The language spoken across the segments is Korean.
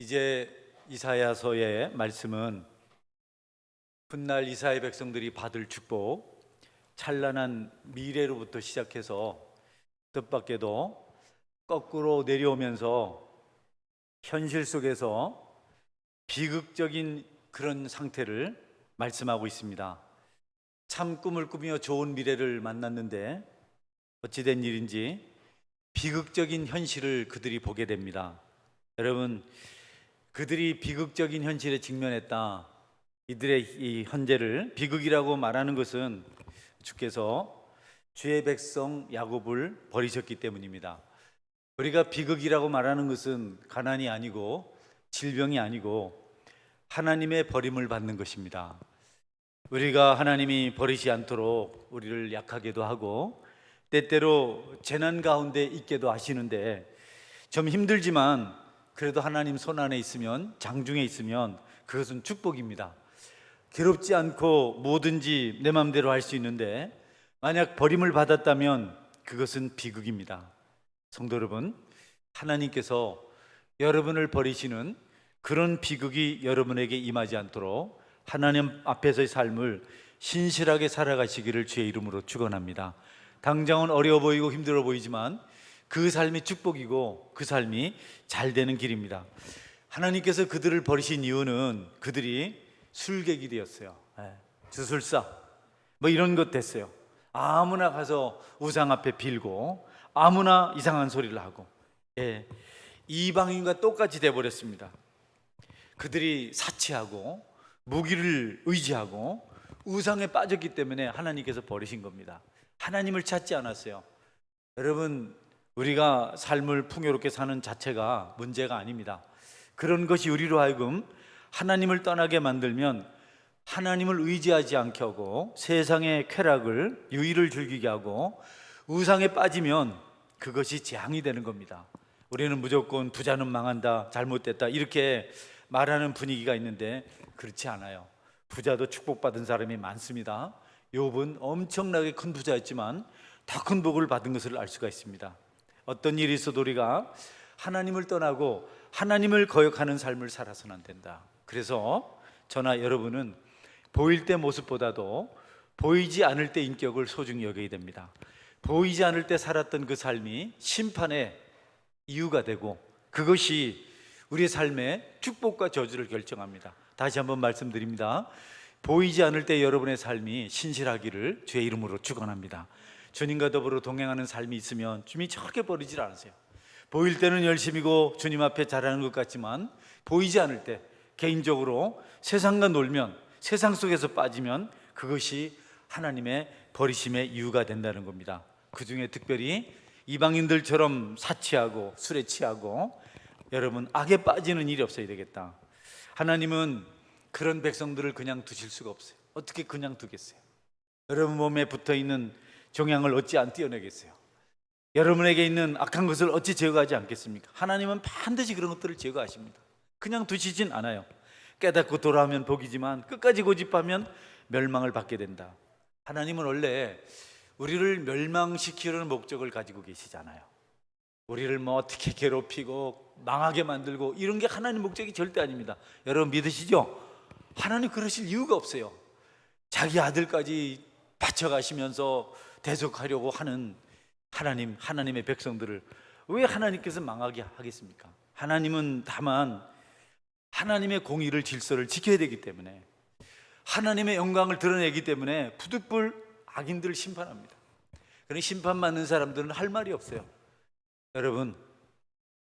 이제 이사야서의 말씀은 훗날 이스라엘 백성들이 받을 축복, 찬란한 미래로부터 시작해서 뜻밖에도 거꾸로 내려오면서 현실 속에서 비극적인 그런 상태를 말씀하고 있습니다. 참 꿈을 꾸며 좋은 미래를 만났는데 어찌된 일인지 비극적인 현실을 그들이 보게 됩니다. 여러분, 그들이 비극적인 현실에 직면했다. 이들의 이 현재를 비극이라고 말하는 것은 주께서 주의 백성 야곱을 버리셨기 때문입니다. 우리가 비극이라고 말하는 것은 가난이 아니고 질병이 아니고 하나님의 버림을 받는 것입니다. 우리가 하나님이 버리지 않도록 우리를 약하게도 하고 때때로 재난 가운데 있게도 하시는데 좀 힘들지만 그래도 하나님 손 안에 있으면, 장중에 있으면 그것은 축복입니다. 괴롭지 않고 뭐든지 내 마음대로 할 수 있는데 만약 버림을 받았다면 그것은 비극입니다. 성도 여러분, 하나님께서 여러분을 버리시는 그런 비극이 여러분에게 임하지 않도록 하나님 앞에서의 삶을 신실하게 살아가시기를 주의 이름으로 축원합니다. 당장은 어려워 보이고 힘들어 보이지만 그 삶이 축복이고 그 삶이 잘 되는 길입니다. 하나님께서 그들을 버리신 이유는 그들이 술객이 되었어요. 주술사 뭐 이런 것 됐어요. 아무나 가서 우상 앞에 빌고 아무나 이상한 소리를 하고 이방인과 똑같이 돼버렸습니다. 그들이 사치하고 무기를 의지하고 우상에 빠졌기 때문에 하나님께서 버리신 겁니다. 하나님을 찾지 않았어요. 여러분, 우리가 삶을 풍요롭게 사는 자체가 문제가 아닙니다. 그런 것이 우리로 하여금 하나님을 떠나게 만들면 하나님을 의지하지 않게 하고 세상의 쾌락을, 유의를 즐기게 하고 우상에 빠지면 그것이 재앙이 되는 겁니다. 우리는 무조건 부자는 망한다, 잘못됐다 이렇게 말하는 분위기가 있는데 그렇지 않아요. 부자도 축복받은 사람이 많습니다. 욥은 엄청나게 큰 부자였지만 더 큰 복을 받은 것을 알 수가 있습니다. 어떤 일이 있어도 우리가 하나님을 떠나고 하나님을 거역하는 삶을 살아서는 안 된다. 그래서 저나 여러분은 보일 때 모습보다도 보이지 않을 때 인격을 소중히 여겨야 됩니다. 보이지 않을 때 살았던 그 삶이 심판의 이유가 되고 그것이 우리의 삶의 축복과 저주를 결정합니다. 다시 한번 말씀드립니다. 보이지 않을 때 여러분의 삶이 신실하기를 주의 이름으로 축원합니다. 주님과 더불어 동행하는 삶이 있으면 주님이 절대 버리질 않으세요. 보일 때는 열심이고 주님 앞에 잘하는 것 같지만 보이지 않을 때 개인적으로 세상과 놀면, 세상 속에서 빠지면 그것이 하나님의 버리심의 이유가 된다는 겁니다. 그 중에 특별히 이방인들처럼 사치하고 술에 취하고 여러분 악에 빠지는 일이 없어야 되겠다. 하나님은 그런 백성들을 그냥 두실 수가 없어요. 어떻게 그냥 두겠어요? 여러분 몸에 붙어있는 종양을 어찌 안 떼어내겠어요? 여러분에게 있는 악한 것을 어찌 제거하지 않겠습니까? 하나님은 반드시 그런 것들을 제거하십니다. 그냥 두시진 않아요. 깨닫고 돌아오면 복이지만 끝까지 고집하면 멸망을 받게 된다. 하나님은 원래 우리를 멸망시키려는 목적을 가지고 계시잖아요. 우리를 뭐 어떻게 괴롭히고 망하게 만들고 이런 게 하나님 목적이 절대 아닙니다. 여러분 믿으시죠? 하나님 그러실 이유가 없어요. 자기 아들까지 바쳐가시면서 대속하려고 하는 하나님의 백성들을 왜 하나님께서 망하게 하겠습니까? 하나님은 다만 하나님의 공의를, 질서를 지켜야 되기 때문에, 하나님의 영광을 드러내기 때문에 부득불 악인들을 심판합니다. 그런 심판받는 사람들은 할 말이 없어요. 여러분,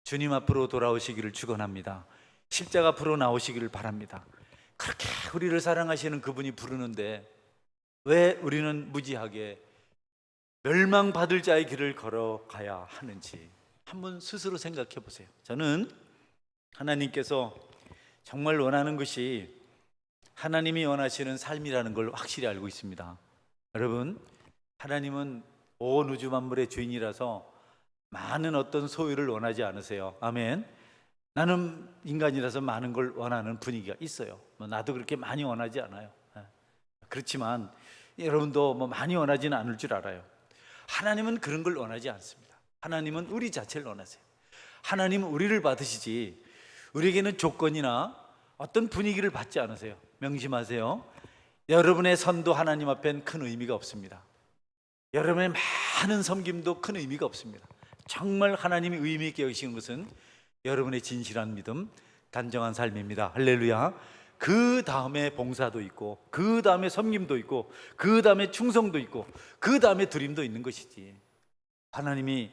주님 앞으로 돌아오시기를 축원합니다. 십자가 앞으로 나오시기를 바랍니다. 그렇게 우리를 사랑하시는 그분이 부르는데 왜 우리는 무지하게 멸망받을 자의 길을 걸어가야 하는지 한번 스스로 생각해 보세요. 저는 하나님께서 정말 원하는 것이 하나님이 원하시는 삶이라는 걸 확실히 알고 있습니다. 여러분, 하나님은 온 우주 만물의 주인이라서 많은 어떤 소유를 원하지 않으세요. 아멘. 나는 인간이라서 많은 걸 원하는 분위기가 있어요. 나도 그렇게 많이 원하지 않아요. 그렇지만 여러분도 뭐 많이 원하지는 않을 줄 알아요. 하나님은 그런 걸 원하지 않습니다. 하나님은 우리 자체를 원하세요. 하나님은 우리를 받으시지 우리에게는 조건이나 어떤 분위기를 받지 않으세요. 명심하세요. 여러분의 선도 하나님 앞엔 큰 의미가 없습니다. 여러분의 많은 섬김도 큰 의미가 없습니다. 정말 하나님이 의미 있게 여기시는 것은 여러분의 진실한 믿음, 단정한 삶입니다. 할렐루야. 그 다음에 봉사도 있고, 그 다음에 섬김도 있고, 그 다음에 충성도 있고, 그 다음에 드림도 있는 것이지. 하나님이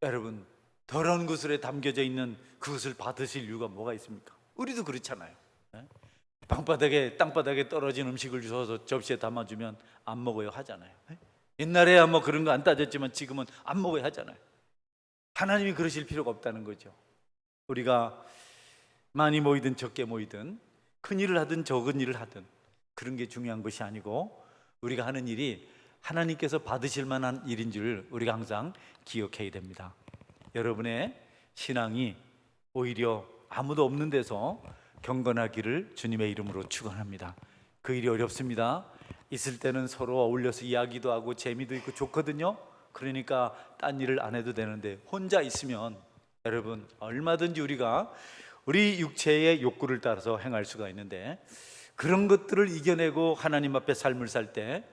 여러분 더러운 구슬에 담겨져 있는 그것을 받으실 이유가 뭐가 있습니까? 우리도 그렇잖아요. 땅바닥에 떨어진 음식을 주워서 접시에 담아주면 안 먹어요 하잖아요. 옛날에야 뭐 그런 거 안 따졌지만 지금은 안 먹어야 하잖아요. 하나님이 그러실 필요가 없다는 거죠. 우리가 많이 모이든 적게 모이든 큰 일을 하든 적은 일을 하든 그런 게 중요한 것이 아니고, 우리가 하는 일이 하나님께서 받으실 만한 일인 줄 우리가 항상 기억해야 됩니다. 여러분의 신앙이 오히려 아무도 없는 데서 경건하기를 주님의 이름으로 축원합니다. 그 일이 어렵습니다. 있을 때는 서로 어울려서 이야기도 하고 재미도 있고 좋거든요. 그러니까 딴 일을 안 해도 되는데, 혼자 있으면 여러분 얼마든지 우리가 우리 육체의 욕구를 따라서 행할 수가 있는데, 그런 것들을 이겨내고 하나님 앞에 삶을 살 때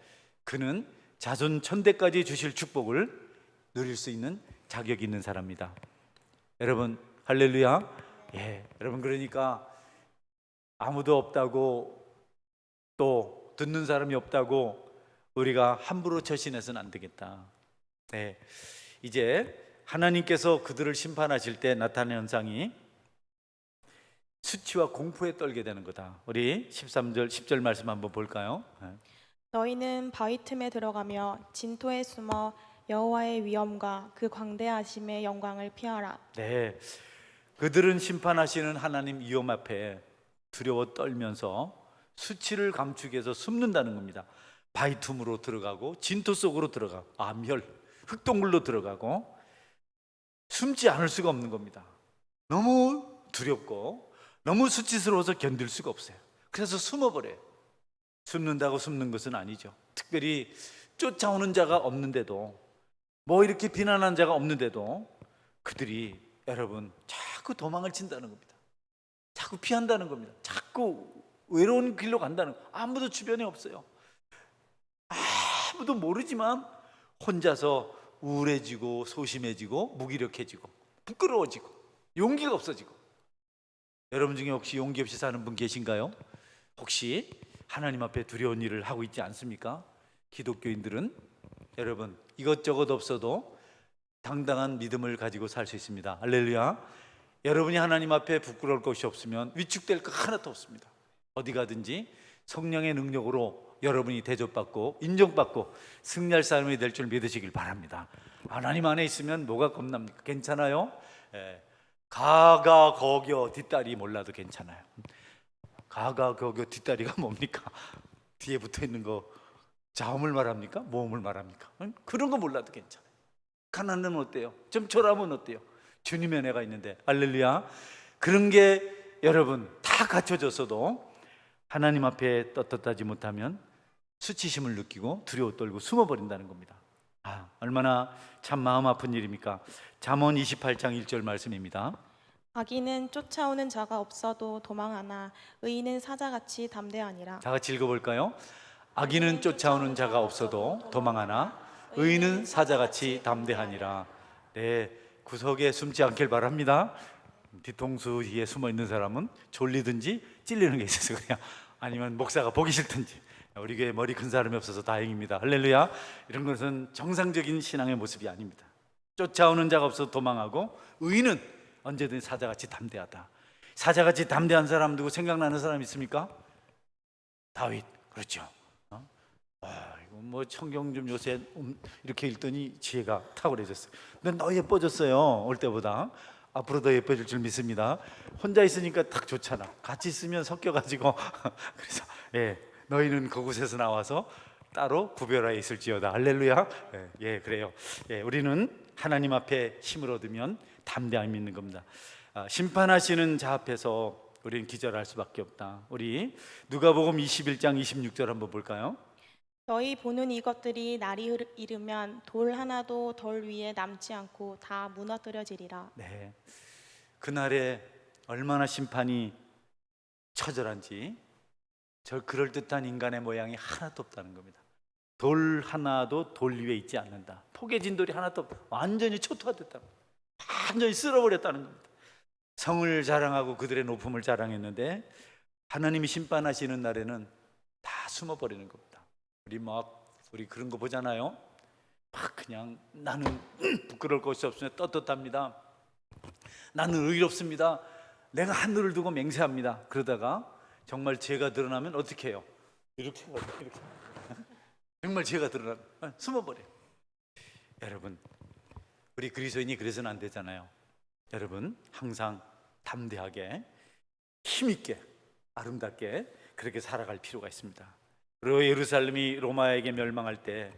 그는 자손 천대까지 주실 축복을 누릴 수 있는 자격이 있는 사람입니다. 여러분 할렐루야. 여러분, 그러니까 아무도 없다고, 또 듣는 사람이 없다고 우리가 함부로 처신해서는 안 되겠다. 이제 하나님께서 그들을 심판하실 때 나타나는 현상이 수치와 공포에 떨게 되는 거다. 우리 13절 10절 말씀 한번 볼까요? 너희는 바위 틈에 들어가며 진토에 숨어 여호와의 위엄과 그 광대하심의 영광을 피하라. 그들은 심판하시는 하나님 위엄 앞에 두려워 떨면서 수치를 감추기 위해서 숨는다는 겁니다. 바위 틈으로 들어가고 진토 속으로 들어가고 암혈, 흙동굴로 들어가고 숨지 않을 수가 없는 겁니다. 너무 두렵고 너무 수치스러워서 견딜 수가 없어요. 그래서 숨어버려요. 숨는다고 숨는 것은 아니죠. 특별히 쫓아오는 자가 없는데도, 뭐 이렇게 비난하는 자가 없는데도 그들이 여러분 자꾸 도망을 친다는 겁니다. 자꾸 피한다는 겁니다. 자꾸 외로운 길로 간다는 거예요. 아무도 주변에 없어요. 아무도 모르지만 혼자서 우울해지고 소심해지고 무기력해지고 부끄러워지고 용기가 없어지고. 여러분 중에 혹시 용기 없이 사는 분 계신가요? 혹시 하나님 앞에 두려운 일을 하고 있지 않습니까? 기독교인들은 여러분 이것저것 없어도 당당한 믿음을 가지고 살 수 있습니다. 할렐루야. 여러분이 하나님 앞에 부끄러울 것이 없으면 위축될 것 하나도 없습니다. 어디 가든지 성령의 능력으로 여러분이 대접받고 인정받고 승리할 사람이 될 줄 믿으시길 바랍니다. 하나님 안에 있으면 뭐가 겁납니까? 괜찮아요. 가가 거겨 뒷다리 몰라도 괜찮아요. 가가 거겨 뒷다리가 뭡니까? 뒤에 붙어있는 거 자음을 말합니까? 모음을 말합니까? 그런 거 몰라도 괜찮아요. 가난하면 어때요? 좀 초라하면 어때요? 주님의 은혜가 있는데. 할렐루야. 그런 게 여러분 다 갖춰졌어도 하나님 앞에 떳떳하지 못하면 수치심을 느끼고 두려워 떨고 숨어버린다는 겁니다. 얼마나 참 마음 아픈 일입니까? 잠언 28장 1절 말씀입니다. 악인은 쫓아오는 자가 없어도 도망하나 의인은 사자같이 담대하니라. 다 같이 읽어볼까요? 악인은 쫓아오는 자가 없어도 도망하나 의인은 사자같이 담대하니라. 구석에 숨지 않길 바랍니다. 뒤통수 뒤에 숨어 있는 사람은 졸리든지 찔리는 게 있어서 그냥, 아니면 목사가 보기 싫든지. 우리 교회 머리 큰 사람이 없어서 다행입니다. 할렐루야. 이런 것은 정상적인 신앙의 모습이 아닙니다. 쫓아오는 자가 없어서 도망하고 의인은 언제든 사자같이 담대하다. 사자같이 담대한 사람 누구 생각나는 사람 있습니까? 다윗. 그렇죠. 이거 뭐 성경 좀 요새 이렇게 읽더니 지혜가 탁월해졌어요. 근데 너 예뻐졌어요. 올 때보다. 앞으로 더 예뻐질 줄 믿습니다. 혼자 있으니까 딱 좋잖아. 같이 있으면 섞여가지고 그래서 너희는 그곳에서 나와서 따로 구별하여 있을지어다. 할렐루야. 그래요. 우리는 하나님 앞에 힘을 얻으면 담대함이 있는 겁니다. 심판하시는 자 앞에서 우리는 기절할 수밖에 없다. 우리 누가복음 21장 26절 한번 볼까요? 너희 보는 이것들이 날이 이르면 돌 하나도 돌 위에 남지 않고 다 무너뜨려지리라. 그날에 얼마나 심판이 처절한지, 저 그럴듯한 인간의 모양이 하나도 없다는 겁니다. 돌 하나도 돌 위에 있지 않는다. 포개진 돌이 하나도 없다. 완전히 초토화됐다. 완전히 쓸어버렸다는 겁니다. 성을 자랑하고 그들의 높음을 자랑했는데 하나님이 심판하시는 날에는 다 숨어버리는 겁니다. 우리 그런 거 보잖아요. 막 그냥 나는 부끄러울 것이 없으면 떳떳합니다. 나는 의롭습니다. 내가 하늘을 두고 맹세합니다. 그러다가 정말 죄가 드러나면 어떻게 해요? 이렇게 정말 죄가 드러나면 숨어버려요. 여러분, 우리 그리스도인이 그래서는 안 되잖아요. 여러분, 항상 담대하게 힘있게 아름답게 그렇게 살아갈 필요가 있습니다. 그리고 예루살렘이 로마에게 멸망할 때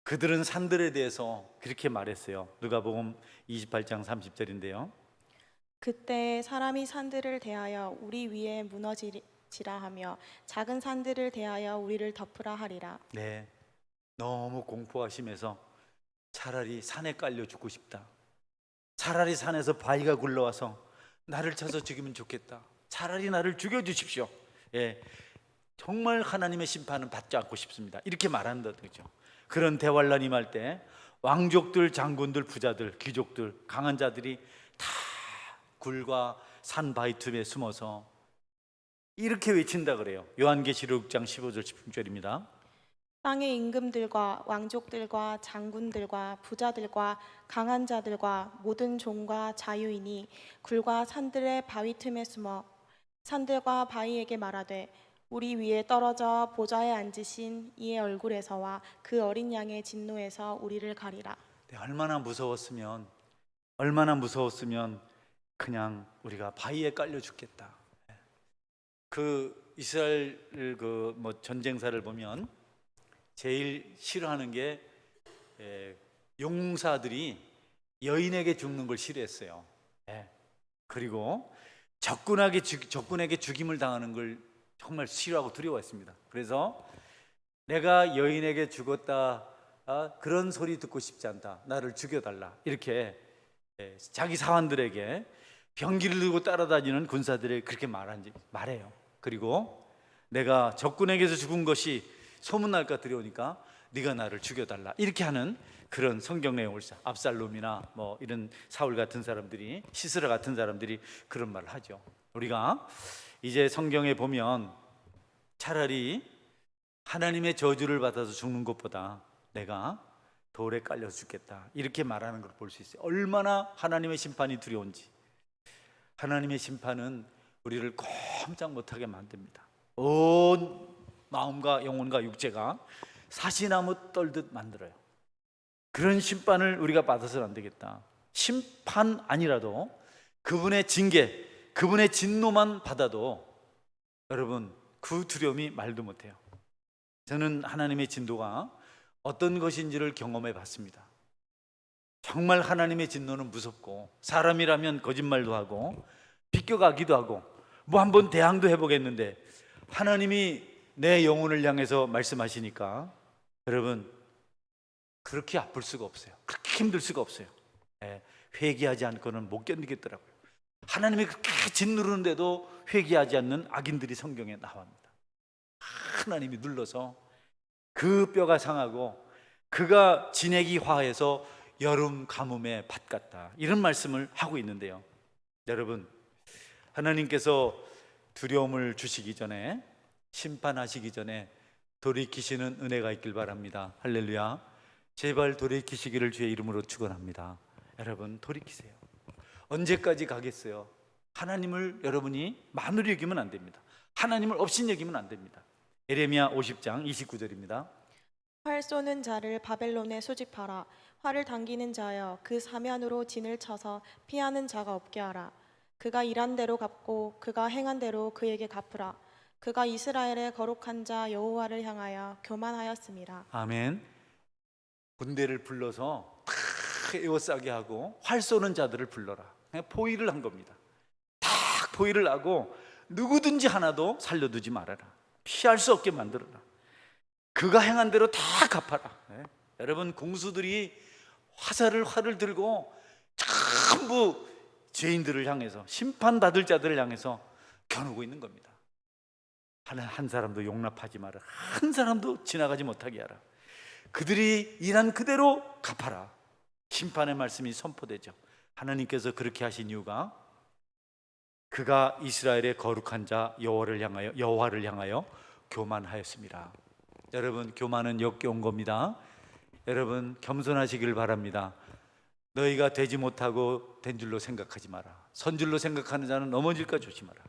그들은 산들에 대해서 그렇게 말했어요. 누가복음 28장 30절인데요. 그때 사람이 산들을 대하여 우리 위에 무너지리라 하며 작은 산들을 대하여 우리를 덮으라 하리라. 네, 너무 공포가 심해서 차라리 산에 깔려 죽고 싶다. 차라리 산에서 바위가 굴러와서 나를 쳐서 죽이면 좋겠다. 차라리 나를 죽여주십시오. 예, 정말 하나님의 심판은 받지 않고 싶습니다. 이렇게 말한다 그죠? 그런 대환란이 임할 때 왕족들, 장군들, 부자들, 귀족들, 강한 자들이 다 굴과 산 바위 틈에 숨어서 이렇게 외친다 그래요. 요한계시록 6장 15절 16절입니다. 땅의 임금들과 왕족들과 장군들과 부자들과 강한 자들과 모든 종과 자유인이 굴과 산들의 바위 틈에 숨어 산들과 바위에게 말하되 우리 위에 떨어져 보좌에 앉으신 이의 얼굴에서와 그 어린 양의 진노에서 우리를 가리라. 네, 얼마나 무서웠으면 그냥 우리가 바위에 깔려 죽겠다. 그 이스라엘 전쟁사를 보면 제일 싫어하는 게 용사들이 여인에게 죽는 걸 싫어했어요. 그리고 적군에게 죽임을 당하는 걸 정말 싫어하고 두려워했습니다. 그래서 내가 여인에게 죽었다, 그런 소리 듣고 싶지 않다, 나를 죽여달라, 이렇게 자기 사환들에게 병기를 들고 따라다니는 군사들이 그렇게 말해요. 그리고 내가 적군에게서 죽은 것이 소문날까 두려우니까 네가 나를 죽여달라, 이렇게 하는 그런 성경 내용을 압살롬이나 이런 사울 같은 사람들이, 시스라 같은 사람들이 그런 말을 하죠. 우리가 이제 성경에 보면 차라리 하나님의 저주를 받아서 죽는 것보다 내가 돌에 깔려 죽겠다, 이렇게 말하는 걸 볼 수 있어요. 얼마나 하나님의 심판이 두려운지. 하나님의 심판은 우리를 꼼짝 못하게 만듭니다. 온 마음과 영혼과 육체가 사시나무 떨듯 만들어요. 그런 심판을 우리가 받아서는 안 되겠다. 심판 아니라도 그분의 징계, 그분의 진노만 받아도 여러분 그 두려움이 말도 못해요. 저는 하나님의 진도가 어떤 것인지를 경험해 봤습니다. 정말 하나님의 진노는 무섭고, 사람이라면 거짓말도 하고 비껴가기도 하고 한번 대항도 해보겠는데, 하나님이 내 영혼을 향해서 말씀하시니까 여러분 그렇게 아플 수가 없어요. 그렇게 힘들 수가 없어요. 회개하지 않고는 못 견디겠더라고요. 하나님이 그렇게 짓누르는데도 회개하지 않는 악인들이 성경에 나옵니다. 하나님이 눌러서 그 뼈가 상하고 그가 진액이 화해서 여름 가뭄의 밭 같다, 이런 말씀을 하고 있는데요. 여러분, 하나님께서 두려움을 주시기 전에, 심판하시기 전에 돌이키시는 은혜가 있길 바랍니다. 할렐루야. 제발 돌이키시기를 주의 이름으로 축원합니다. 여러분 돌이키세요. 언제까지 가겠어요? 하나님을 여러분이 만으로 여기면 안 됩니다. 하나님을 없인 여기면 안 됩니다. 예레미야 50장 29절입니다. 활 쏘는 자를 바벨론에 수집하라. 활을 당기는 자여 그 사면으로 진을 쳐서 피하는 자가 없게 하라. 그가 일한 대로 갚고 그가 행한 대로 그에게 갚으라. 그가 이스라엘의 거룩한 자 여호와를 향하여 교만하였습니다. 아멘. 군대를 불러서 다 에워싸게 하고 활 쏘는 자들을 불러라. 그냥 포위를 한 겁니다. 다 포위를 하고 누구든지 하나도 살려두지 말아라. 피할 수 없게 만들어라. 그가 행한 대로 다 갚아라. 여러분, 공수들이 활을 들고 전부 죄인들을 향해서, 심판받을 자들을 향해서 겨누고 있는 겁니다. 한 사람도 용납하지 마라. 한 사람도 지나가지 못하게 하라. 그들이 일한 그대로 갚아라. 심판의 말씀이 선포되죠. 하나님께서 그렇게 하신 이유가 그가 이스라엘의 거룩한 자 여호와를 향하여 교만하였습니다. 여러분, 교만은 역겨운 겁니다. 여러분, 겸손하시길 바랍니다. 너희가 되지 못하고 된 줄로 생각하지 마라. 선 줄로 생각하는 자는 넘어질까 조심하라.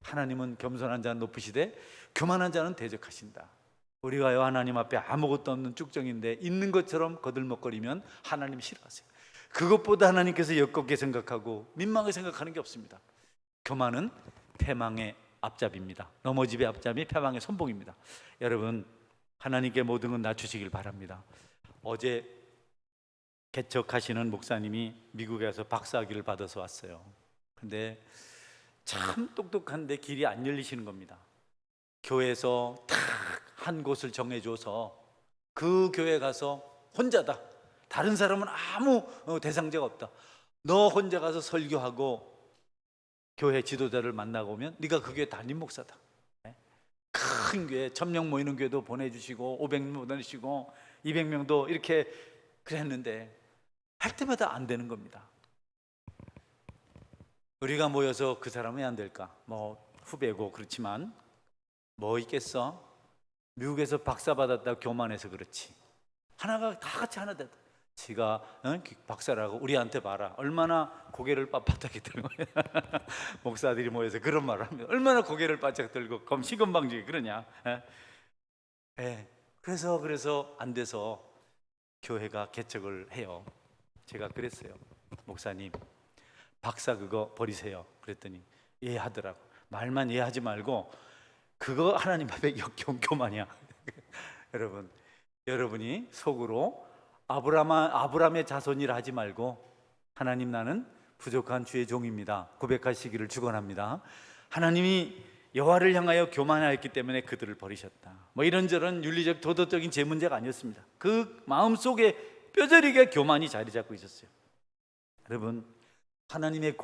하나님은 겸손한 자는 높으시되 교만한 자는 대적하신다. 우리가요, 하나님 앞에 아무것도 없는 쭉정인데 있는 것처럼 거들먹거리면 하나님 싫어하세요. 그것보다 하나님께서 역겹게 생각하고 민망하게 생각하는 게 없습니다. 교만은 패망의 앞잡이입니다. 넘어짐의 앞잡이, 패망의 선봉입니다. 여러분, 하나님께 모든 건 낮추시길 바랍니다. 어제 개척하시는 목사님이 미국에 가서 박사학위를 받아서 왔어요. 근데 참 똑똑한데 길이 안 열리시는 겁니다. 교회에서 딱 한 곳을 정해줘서 그 교회 가서 혼자다. 다른 사람은 아무 대상자가 없다. 너 혼자 가서 설교하고 교회 지도자를 만나고 오면 네가 그 교회 담임 목사다. 큰 교회, 1000명 모이는 교회도 보내주시고 500명 보내주시고 200명도 이렇게 그랬는데 할 때마다 안 되는 겁니다. 우리가 모여서 그 사람은 왜 안 될까? 뭐 후배고 그렇지만 뭐 있겠어? 미국에서 박사 받았다 교만해서 그렇지. 하나가 다 같이 하나 됐다. 지가 박사라고 우리한테 봐라. 얼마나 고개를 빳빳하게 들고 목사들이 모여서 그런 말을 합니다. 얼마나 고개를 바짝 들고 시건방지게 그러냐. 그래서 안 돼서 교회가 개척을 해요. 제가 그랬어요. 목사님, 박사 그거 버리세요. 그랬더니 예 하더라고. 말만 예 하지 말고 그거 하나님 앞에 역겨운 교만이야. 여러분이 속으로 아브라함의 자손이라 하지 말고 하나님, 나는 부족한 주의 종입니다. 고백하시기를 축원합니다. 하나님이 여호와를 향하여 교만하였기 때문에 그들을 버리셨다. 뭐 이런저런 윤리적 도덕적인 제 문제가 아니었습니다. 그 마음속에 뼈저리게 교만이 자리 잡고 있었어요. 여러분, 하나님의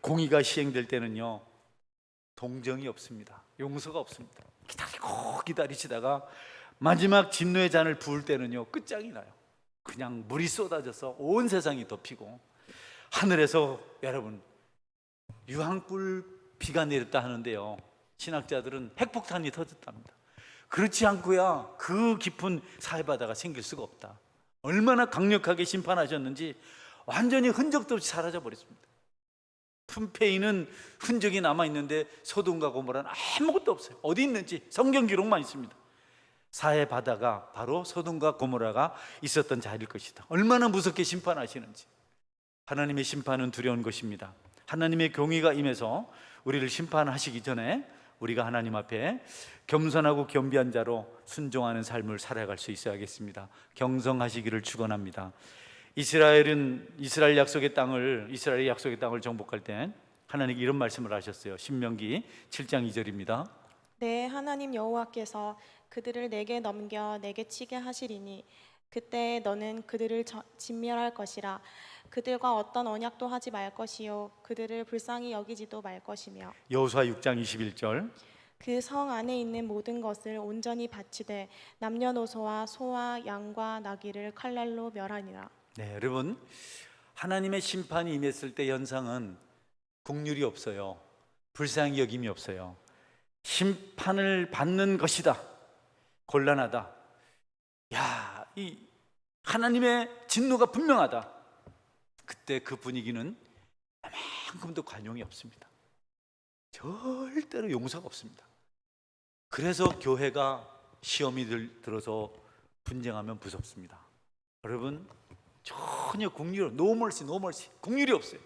공의가 시행될 때는요, 동정이 없습니다. 용서가 없습니다. 기다리시다가 마지막 진노의 잔을 부을 때는요, 끝장이 나요. 그냥 물이 쏟아져서 온 세상이 덮이고 하늘에서 여러분 유황불 비가 내렸다 하는데요, 신학자들은 핵폭탄이 터졌답니다. 그렇지 않고야 그 깊은 사해바다가 생길 수가 없다. 얼마나 강력하게 심판하셨는지 완전히 흔적도 없이 사라져 버렸습니다. 품페이는 흔적이 남아있는데 소돔과 고모라는 아무것도 없어요. 어디 있는지 성경 기록만 있습니다. 사해 바다가 바로 소돔과 고모라가 있었던 자리일 것이다. 얼마나 무섭게 심판하시는지. 하나님의 심판은 두려운 것입니다. 하나님의 공의가 임해서 우리를 심판하시기 전에 우리가 하나님 앞에 겸손하고 겸비한 자로 순종하는 삶을 살아갈 수 있어야겠습니다. 경성하시기를 축원합니다. 이스라엘의 약속의 땅을 정복할 때 하나님이 이런 말씀을 하셨어요. 신명기 7장 2절입니다. 내 하나님 여호와께서 그들을 내게 넘겨 내게 치게 하시리니 그때 너는 그들을 진멸할 것이라. 그들과 어떤 언약도 하지 말 것이요 그들을 불쌍히 여기지도 말 것이며. 여호수아 6장 21절. 그 성 안에 있는 모든 것을 온전히 바치되 남녀노소와 소와 양과 나귀를 칼날로 멸하니라. 네, 여러분, 하나님의 심판이 임했을 때 현상은 긍휼이 없어요. 불쌍히 여김이 없어요. 심판을 받는 것이다. 곤란하다. 이 하나님의 진노가 분명하다. 그때 그 분위기는 이만큼도 관용이 없습니다. 절대로 용서가 없습니다. 그래서 교회가 시험이 들어서 분쟁하면 무섭습니다. 여러분, 전혀 긍휼이 노멀시 긍휼이 없어요.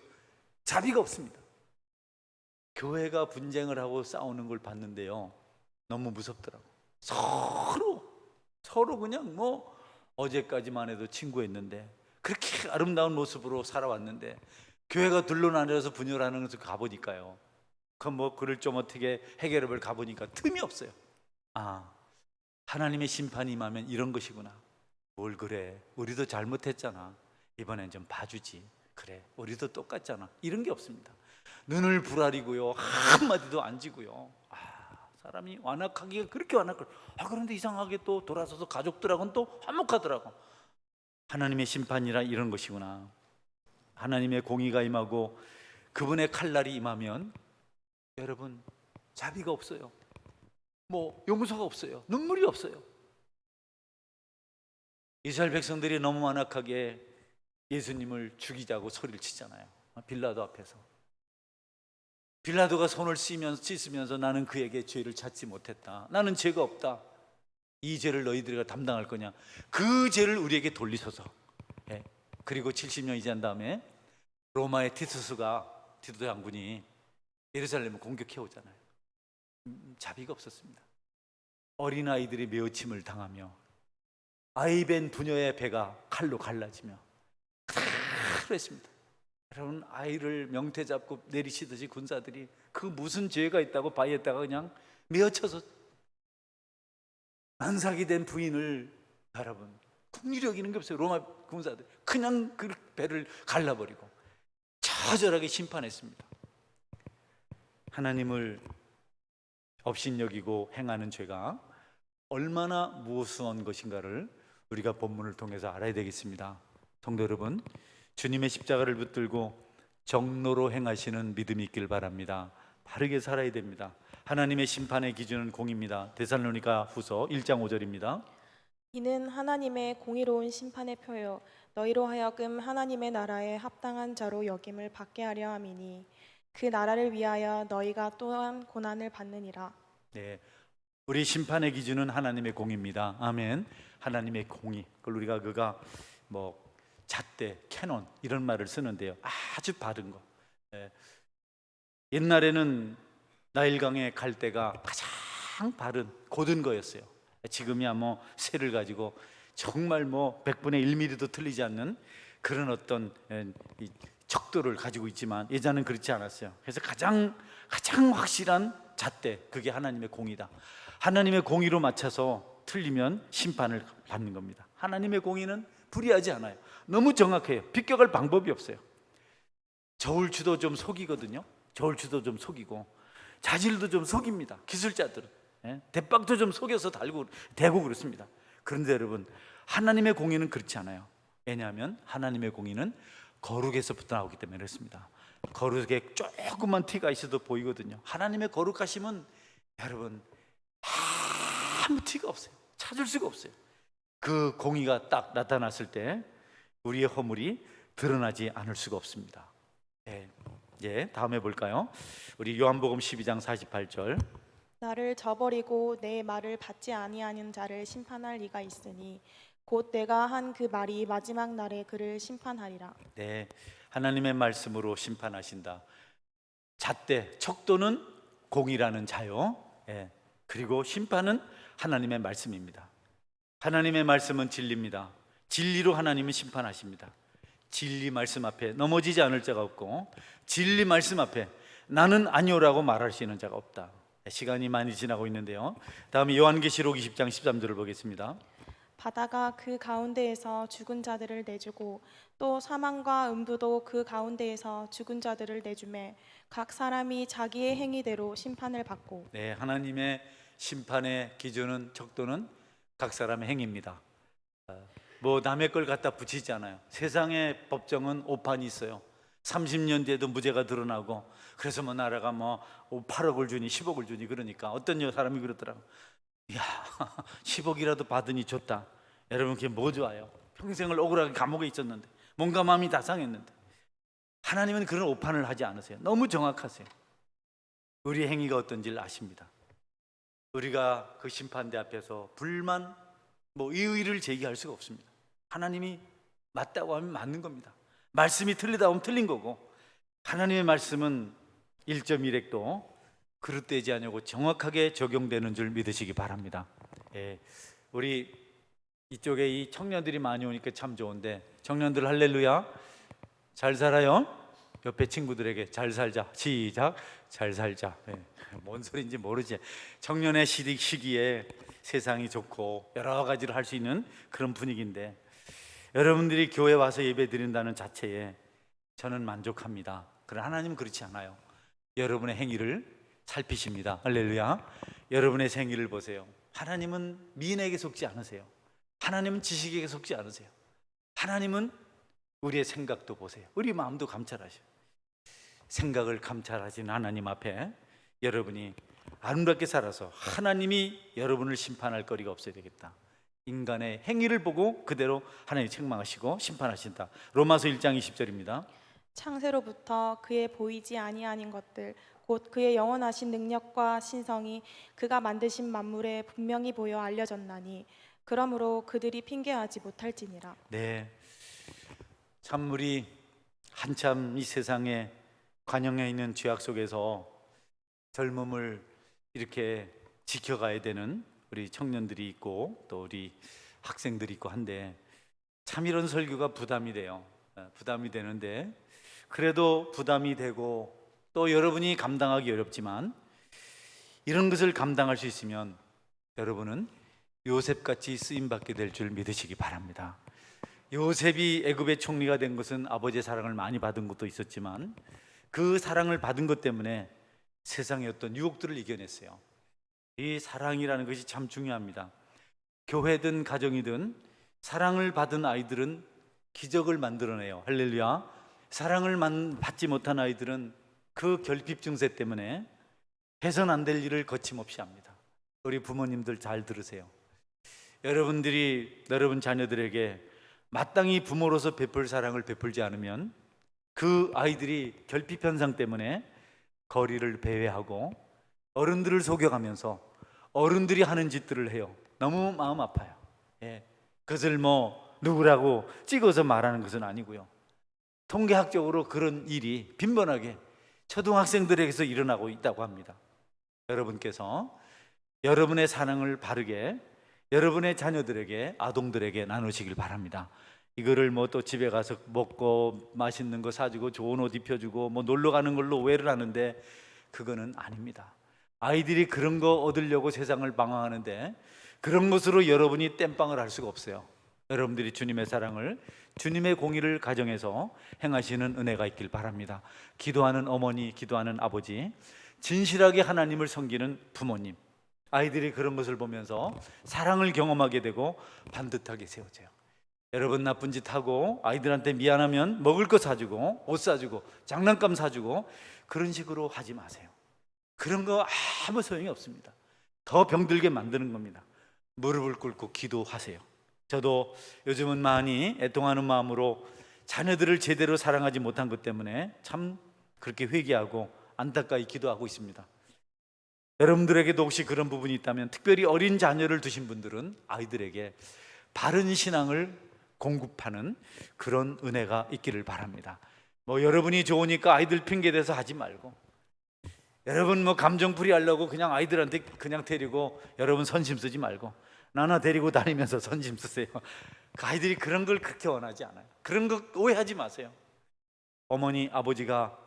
자비가 없습니다. 교회가 분쟁을 하고 싸우는 걸 봤는데요, 너무 무섭더라고. 서로 그냥 어제까지만 해도 친구였는데 그렇게 아름다운 모습으로 살아왔는데 교회가 둘러나눠서 분열하는 것을 가보니까요, 그를 좀 어떻게 해결을 가보니까 틈이 없어요. 하나님의 심판이 임하면 이런 것이구나. 뭘 그래, 우리도 잘못했잖아, 이번엔 좀 봐주지. 그래, 우리도 똑같잖아. 이런 게 없습니다. 눈을 부라리고요, 한마디도 안 지고요. 사람이 완악하기가 그렇게 완악할. 그런데 이상하게 또 돌아서서 가족들하고는 또 화목하더라고. 하나님의 심판이라 이런 것이구나. 하나님의 공의가 임하고 그분의 칼날이 임하면 여러분, 자비가 없어요. 뭐 용서가 없어요. 눈물이 없어요. 이스라엘 백성들이 너무 완악하게 예수님을 죽이자고 소리를 치잖아요. 빌라도 앞에서. 빌라도가 손을 씻으면서 나는 그에게 죄를 찾지 못했다. 나는 죄가 없다. 이 죄를 너희들이 담당할 거냐. 그 죄를 우리에게 돌리소서. 예. 그리고 70년이 지난 다음에 로마의 티투 장군이 예루살렘을 공격해 오잖아요. 자비가 없었습니다. 어린아이들이 메어침을 당하며 아이벤 부녀의 배가 칼로 갈라지며 그랬습니다. 여러분, 아이를 명태 잡고 내리시듯이 군사들이 그 무슨 죄가 있다고 바위에다가 그냥 메어쳐서 만삭이 된 부인을, 여러분, 국률이 여기는 게 없어요. 로마 군사들 그냥 그 배를 갈라버리고 처절하게 심판했습니다. 하나님을 업신여기고 행하는 죄가 얼마나 무서운 것인가를 우리가 본문을 통해서 알아야 되겠습니다. 성도 여러분, 주님의 십자가를 붙들고 정로로 행하시는 믿음이 있길 바랍니다. 바르게 살아야 됩니다. 하나님의 심판의 기준은 공입니다. 데살로니가 후서 1장 5절입니다. 이는 하나님의 공의로운 심판의 표요 너희로 하여금 하나님의 나라에 합당한 자로 여김을 받게 하려 함이니 그 나라를 위하여 너희가 또한 고난을 받느니라. 네, 우리 심판의 기준은 하나님의 공입니다. 아멘. 하나님의 공의. 그걸 우리가 뭐 잣대, 캐논 이런 말을 쓰는데요. 아주 바른 거. 예. 옛날에는 나일강의 갈대가 가장 바른 고든 거였어요. 지금이야 뭐 쇠를 가지고 정말 뭐 100분의 1mm도 틀리지 않는 그런 어떤 이 척도를 가지고 있지만 예전에는 그렇지 않았어요. 그래서 가장 확실한 잣대, 그게 하나님의 공의다. 하나님의 공의로 맞춰서 틀리면 심판을 받는 겁니다. 하나님의 공의는 불의하지 않아요. 너무 정확해요. 비껴갈 방법이 없어요. 저울추도 좀 속이거든요. 저울추도 좀 속이고 자질도 좀 속입니다. 기술자들은 대박도 좀 속여서 대고 그렇습니다. 그런데 여러분, 하나님의 공의는 그렇지 않아요. 왜냐하면 하나님의 공의는 거룩에서부터 나오기 때문에 그렇습니다. 거룩에 조그만 티가 있어도 보이거든요. 하나님의 거룩하심은 여러분 아무 티가 없어요. 찾을 수가 없어요. 그 공의가 딱 나타났을 때 우리의 허물이 드러나지 않을 수가 없습니다. 다음에 볼까요? 우리 요한복음 12장 48절. 나를 저버리고 내 말을 받지 아니하는 자를 심판할 이가 있으니 곧 내가 한 그 말이 마지막 날에 그를 심판하리라. 네, 하나님의 말씀으로 심판하신다. 잣대, 척도는 공이라는 자요. 그리고 심판은 하나님의 말씀입니다. 하나님의 말씀은 진리입니다. 진리로 하나님은 심판하십니다. 진리 말씀 앞에 넘어지지 않을 자가 없고 진리 말씀 앞에 나는 아니오라고 말할 수 있는 자가 없다. 시간이 많이 지나고 있는데요. 다음에 요한계시록 20장 13절을 보겠습니다. 바다가 그 가운데에서 죽은 자들을 내주고 또 사망과 음부도 그 가운데에서 죽은 자들을 내주매 각 사람이 자기의 행위대로 심판을 받고. 네, 하나님의 심판의 기준은 척도는 각 사람의 행위입니다. 뭐 남의 걸 갖다 붙이지 않아요. 세상의 법정은 오판이 있어요. 30년 뒤에도 무죄가 드러나고 그래서 뭐 나라가 뭐 8억을 주니 10억을 주니 그러니까 어떤 사람이 그러더라고요. 야, 10억이라도 받으니 좋다. 여러분, 그게 뭐 좋아요? 평생을 억울하게 감옥에 있었는데 몸과 마음이 다 상했는데. 하나님은 그런 오판을 하지 않으세요. 너무 정확하세요. 우리의 행위가 어떤지를 아십니다. 우리가 그 심판대 앞에서 불만, 의의를 제기할 수가 없습니다. 하나님이 맞다고 하면 맞는 겁니다. 말씀이 틀리다고 하면 틀린 거고, 하나님의 말씀은 1.1핵도 그릇되지 않냐고 정확하게 적용되는 줄 믿으시기 바랍니다. 우리 이쪽에 이 청년들이 많이 오니까 참 좋은데, 청년들 할렐루야, 잘 살아요. 옆에 친구들에게 잘 살자, 시작, 잘 살자. 뭔 소리인지 모르지. 청년의 시기에 세상이 좋고 여러 가지를 할 수 있는 그런 분위기인데, 여러분들이 교회 와서 예배 드린다는 자체에 저는 만족합니다. 그러나 하나님은 그렇지 않아요. 여러분의 행위를 살피십니다. 할렐루야. 여러분의 행위를 보세요. 하나님은 미인에게 속지 않으세요. 하나님은 지식에게 속지 않으세요. 하나님은 우리의 생각도 보세요. 우리 마음도 감찰하셔요. 생각을 감찰하신 하나님 앞에 여러분이 아름답게 살아서 하나님이 여러분을 심판할 거리가 없어야 되겠다. 인간의 행위를 보고 그대로 하나님이 책망하시고 심판하신다. 로마서 1장 20절입니다. 창세로부터 그의 보이지 아니하는 것들 곧 그의 영원하신 능력과 신성이 그가 만드신 만물에 분명히 보여 알려졌나니 그러므로 그들이 핑계하지 못할지니라. 네, 참물이 한참 이 세상에 관영해 있는 죄악 속에서 젊음을 이렇게 지켜가야 되는 우리 청년들이 있고 또 우리 학생들이 있고 한데 참 이런 설교가 부담이 돼요. 부담이 되는데 그래도 부담이 되고 또 여러분이 감당하기 어렵지만 이런 것을 감당할 수 있으면 여러분은 요셉같이 쓰임받게 될 줄 믿으시기 바랍니다. 요셉이 애굽의 총리가 된 것은 아버지의 사랑을 많이 받은 것도 있었지만 그 사랑을 받은 것 때문에 세상의 어떤 유혹들을 이겨냈어요. 이 사랑이라는 것이 참 중요합니다. 교회든 가정이든 사랑을 받은 아이들은 기적을 만들어내요. 할렐루야. 사랑을 받지 못한 아이들은 그 결핍 증세 때문에 해선 안 될 일을 거침없이 합니다. 우리 부모님들 잘 들으세요. 여러분들이 여러분 자녀들에게 마땅히 부모로서 베풀 사랑을 베풀지 않으면 그 아이들이 결핍 현상 때문에 거리를 배회하고 어른들을 속여가면서 어른들이 하는 짓들을 해요. 너무 마음 아파요. 그것을 누구라고 찍어서 말하는 것은 아니고요. 통계학적으로 그런 일이 빈번하게 초등학생들에게서 일어나고 있다고 합니다. 여러분께서 여러분의 사랑을 바르게 여러분의 자녀들에게 아동들에게 나누시길 바랍니다. 이거를 또 집에 가서 먹고 맛있는 거 사주고 좋은 옷 입혀주고 놀러 가는 걸로 오해를 하는데 그거는 아닙니다. 아이들이 그런 거 얻으려고 세상을 방황하는데 그런 것으로 여러분이 땜빵을 할 수가 없어요. 여러분들이 주님의 사랑을 주님의 공의를 가정에서 행하시는 은혜가 있길 바랍니다. 기도하는 어머니, 기도하는 아버지, 진실하게 하나님을 섬기는 부모님, 아이들이 그런 것을 보면서 사랑을 경험하게 되고 반듯하게 세워져요. 여러분 나쁜 짓 하고 아이들한테 미안하면 먹을 거 사주고 옷 사주고 장난감 사주고 그런 식으로 하지 마세요. 그런 거 아무 소용이 없습니다. 더 병들게 만드는 겁니다. 무릎을 꿇고 기도하세요. 저도 요즘은 많이 애통하는 마음으로 자녀들을 제대로 사랑하지 못한 것 때문에 참 그렇게 회개하고 안타까이 기도하고 있습니다. 여러분들에게도 혹시 그런 부분이 있다면 특별히 어린 자녀를 두신 분들은 아이들에게 바른 신앙을 공급하는 그런 은혜가 있기를 바랍니다. 여러분이 좋으니까 아이들 핑계대서 하지 말고, 여러분 감정풀이 하려고 그냥 아이들한테 그냥 데리고 여러분 선심 쓰지 말고 나나 데리고 다니면서 선심 쓰세요. 그 아이들이 그런 걸 그렇게 원하지 않아요. 그런 거 오해하지 마세요. 어머니 아버지가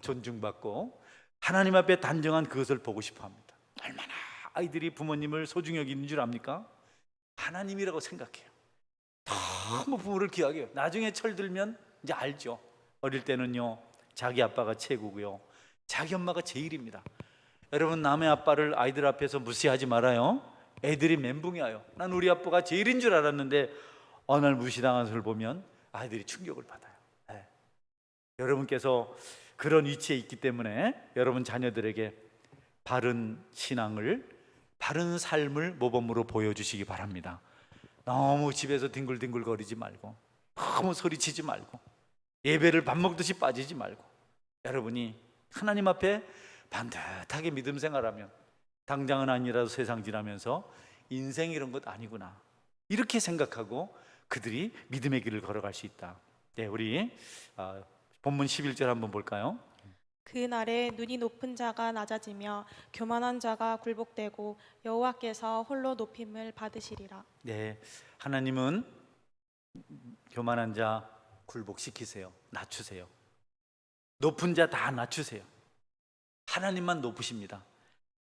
존중받고 하나님 앞에 단정한 그것을 보고 싶어 합니다. 얼마나 아이들이 부모님을 소중히 여기는 줄 압니까? 하나님이라고 생각해요. 너무 부모를 귀하게 해요. 나중에 철들면 이제 알죠. 어릴 때는요 자기 아빠가 최고고요 자기 엄마가 제일입니다. 여러분 남의 아빠를 아이들 앞에서 무시하지 말아요. 애들이 멘붕이 와요. 난 우리 아빠가 제일인 줄 알았는데 어느 날 무시당한 것을 보면 아이들이 충격을 받아요. 여러분께서 그런 위치에 있기 때문에 여러분 자녀들에게 바른 신앙을, 바른 삶을 모범으로 보여주시기 바랍니다. 너무 집에서 뒹굴뒹굴 거리지 말고 너무 소리치지 말고 예배를 밥 먹듯이 빠지지 말고 여러분이 하나님 앞에 반듯하게 믿음 생활하면 당장은 아니라도 세상 지나면서 인생 이런 것 아니구나 이렇게 생각하고 그들이 믿음의 길을 걸어갈 수 있다. 우리 본문 11절 한번 볼까요? 그 날에 눈이 높은 자가 낮아지며 교만한 자가 굴복되고 여호와께서 홀로 높임을 받으시리라. 하나님은 교만한 자 굴복시키세요. 낮추세요. 높은 자 다 낮추세요. 하나님만 높으십니다.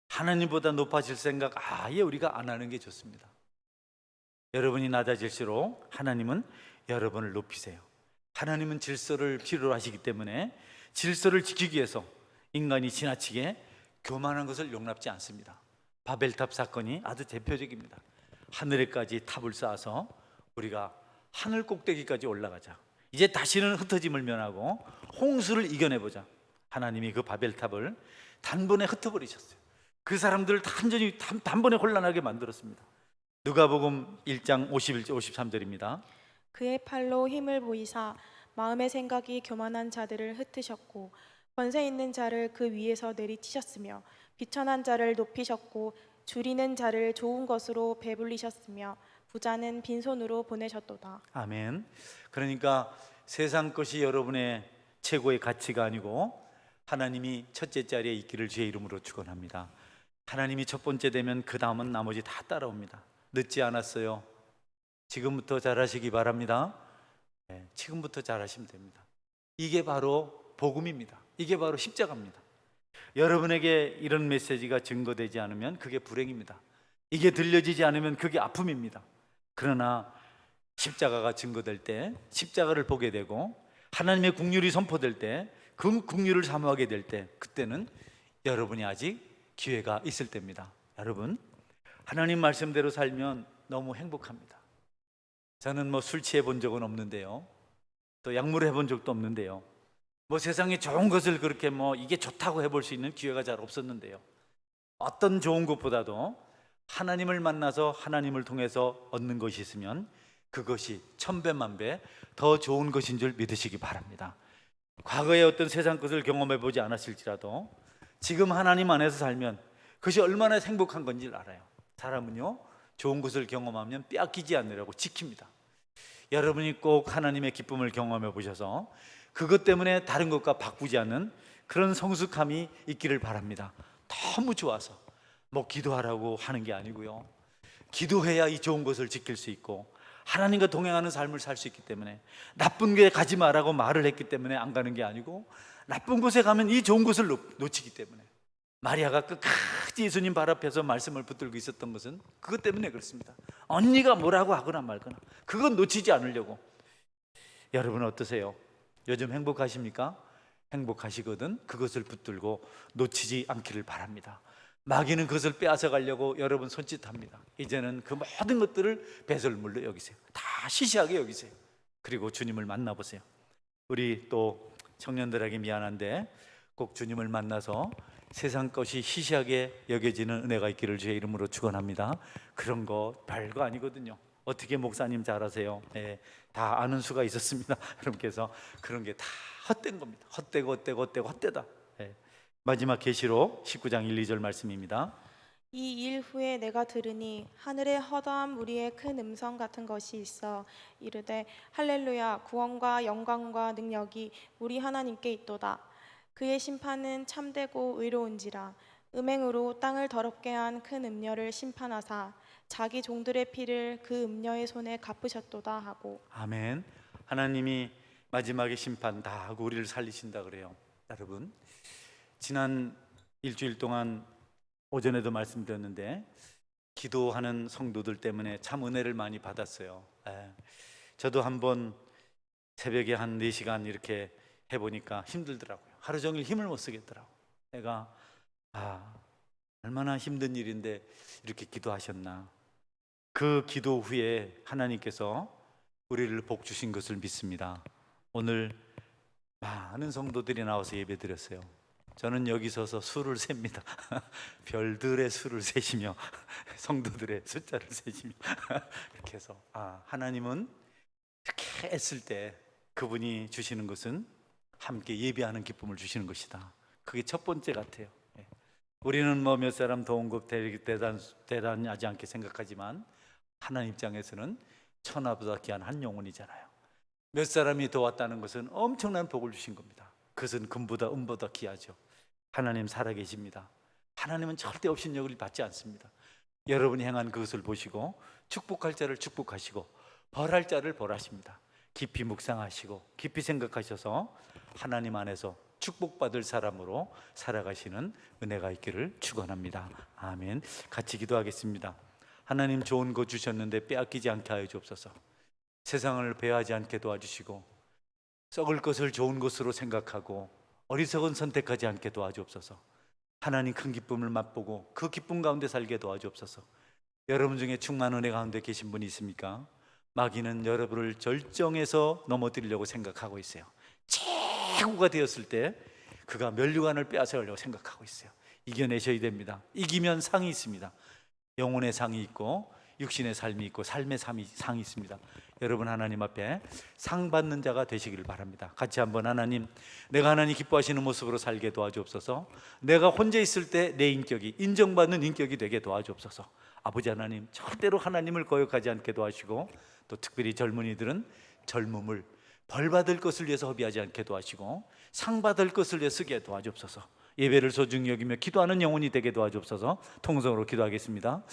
하나님보다 높아질 생각 아예 우리가 안 하는 게 좋습니다. 여러분이 낮아질수록 하나님은 여러분을 높이세요. 하나님은 질서를 필요로 하시기 때문에 질서를 지키기 위해서 인간이 지나치게 교만한 것을 용납지 않습니다. 바벨탑 사건이 아주 대표적입니다. 하늘에까지 탑을 쌓아서 우리가 하늘 꼭대기까지 올라가자. 이제 다시는 흩어짐을 면하고 홍수를 이겨내보자. 하나님이 그 바벨탑을 단번에 흩어버리셨어요. 그 사람들을 단번에 혼란하게 만들었습니다. 누가복음 1장 51절 53절입니다. 그의 팔로 힘을 보이사 마음의 생각이 교만한 자들을 흩으셨고 권세 있는 자를 그 위에서 내리치셨으며 비천한 자를 높이셨고 줄이는 자를 좋은 것으로 배불리셨으며 부자는 빈손으로 보내셨도다. 아멘. 그러니까 세상 것이 여러분의 최고의 가치가 아니고 하나님이 첫째 자리에 있기를 주의 이름으로 축원합니다. 하나님이 첫 번째 되면 그 다음은 나머지 다 따라옵니다. 늦지 않았어요. 지금부터 잘하시기 바랍니다. 네, 지금부터 잘하시면 됩니다. 이게 바로 복음입니다. 이게 바로 십자가입니다. 여러분에게 이런 메시지가 증거되지 않으면 그게 불행입니다. 이게 들려지지 않으면 그게 아픔입니다. 그러나 십자가가 증거될 때, 십자가를 보게 되고 하나님의 국률이 선포될 때, 그 국률을 사모하게 될 때, 그때는 여러분이 아직 기회가 있을 때입니다. 여러분, 하나님 말씀대로 살면 너무 행복합니다. 저는 술 취해 본 적은 없는데요, 또 약물을 해본 적도 없는데요, 세상에 좋은 것을 그렇게 이게 좋다고 해볼 수 있는 기회가 잘 없었는데요, 어떤 좋은 것보다도 하나님을 만나서 하나님을 통해서 얻는 것이 있으면 그것이 천배만배 더 좋은 것인 줄 믿으시기 바랍니다. 과거에 어떤 세상 것을 경험해 보지 않았을지라도 지금 하나님 안에서 살면 그것이 얼마나 행복한 건지 알아요. 사람은요, 좋은 것을 경험하면 빼앗기지 않으려고 지킵니다. 여러분이 꼭 하나님의 기쁨을 경험해 보셔서 그것 때문에 다른 것과 바꾸지 않는 그런 성숙함이 있기를 바랍니다. 너무 좋아서 기도하라고 하는 게 아니고요, 기도해야 이 좋은 것을 지킬 수 있고 하나님과 동행하는 삶을 살 수 있기 때문에, 나쁜 게 가지 마라고 말을 했기 때문에 안 가는 게 아니고 나쁜 곳에 가면 이 좋은 것을 놓치기 때문에, 마리아가 끝까지 예수님 발 앞에서 말씀을 붙들고 있었던 것은 그것 때문에 그렇습니다. 언니가 뭐라고 하거나 말거나 그건 놓치지 않으려고. 여러분 어떠세요? 요즘 행복하십니까? 행복하시거든 그것을 붙들고 놓치지 않기를 바랍니다. 마귀는 그것을 빼앗아 가려고 여러분 손짓합니다. 이제는 그 모든 것들을 배설물로 여기세요. 다 시시하게 여기세요. 그리고 주님을 만나보세요. 우리 또 청년들에게 미안한데 꼭 주님을 만나서 세상 것이 시시하게 여겨지는 은혜가 있기를 주의 이름으로 축원합니다. 그런 거 별거 아니거든요. 어떻게 목사님 잘 아세요? 네, 다 아는 수가 있었습니다. 여러분께서 그런 게 다 헛된 겁니다. 헛되고 헛되다. 네. 마지막 계시록 19장 1, 2절 말씀입니다. 이 일 후에 내가 들으니 하늘에 허다한 무리의 큰 음성 같은 것이 있어 이르되 할렐루야, 구원과 영광과 능력이 우리 하나님께 있도다. 그의 심판은 참되고 의로운지라. 음행으로 땅을 더럽게 한 큰 음녀를 심판하사 자기 종들의 피를 그 음녀의 손에 갚으셨도다 하고. 아멘. 하나님이 마지막에 심판 다 하고 우리를 살리신다 그래요. 여러분, 지난 일주일 동안 오전에도 말씀드렸는데 기도하는 성도들 때문에 참 은혜를 많이 받았어요. 저도 한번 새벽에 한 4시간 이렇게 해보니까 힘들더라고요. 하루 종일 힘을 못 쓰겠더라고요. 내가 얼마나 힘든 일인데 이렇게 기도하셨나. 그 기도 후에 하나님께서 우리를 복 주신 것을 믿습니다. 오늘 많은 성도들이 나와서 예배 드렸어요. 저는 여기 서서 수를 셉니다. 별들의 수를 세시며 성도들의 숫자를 세시며 이렇게 해서 하나님은 이렇게 애쓸 때 그분이 주시는 것은 함께 예배하는 기쁨을 주시는 것이다. 그게 첫 번째 같아요. 우리는 몇 사람 도운 것 대단하지 않게 생각하지만 하나님 입장에서는 천하보다 귀한 한 영혼이잖아요. 몇 사람이 도왔다는 것은 엄청난 복을 주신 겁니다. 그것은 금보다 은보다 귀하죠. 하나님 살아계십니다. 하나님은 절대 업신여기를 받지 않습니다. 여러분이 행한 그것을 보시고 축복할 자를 축복하시고 벌할 자를 벌하십니다. 깊이 묵상하시고 깊이 생각하셔서 하나님 안에서 축복받을 사람으로 살아가시는 은혜가 있기를 축원합니다. 아멘. 같이 기도하겠습니다. 하나님, 좋은 거 주셨는데 빼앗기지 않게 하여 주옵소서. 세상을 배회하지 않게 도와주시고 썩을 것을 좋은 것으로 생각하고 어리석은 선택하지 않게 도와주옵소서. 하나님 큰 기쁨을 맛보고 그 기쁨 가운데 살게 도와주옵소서. 여러분 중에 충만 은혜 가운데 계신 분이 있습니까? 마귀는 여러분을 절정에서 넘어뜨리려고 생각하고 있어요. 최고가 되었을 때 그가 면류관을 빼앗으려고 생각하고 있어요. 이겨내셔야 됩니다. 이기면 상이 있습니다. 영혼의 상이 있고 육신의 삶이 있고 삶의 상이 있습니다. 여러분 하나님 앞에 상 받는 자가 되시기를 바랍니다. 같이 한번 하나님, 내가 하나님 기뻐하시는 모습으로 살게 도와주옵소서. 내가 혼자 있을 때 내 인격이 인정받는 인격이 되게 도와주옵소서. 아버지 하나님, 절대로 하나님을 거역하지 않게 도와주시고, 또 특별히 젊은이들은 젊음을 벌 받을 것을 위해서 허비하지 않게 도와주시고 상 받을 것을 위해 쓰게 도와주옵소서. 예배를 소중히 여기며 기도하는 영혼이 되게 도와주옵소서. 통성으로 기도하겠습니다.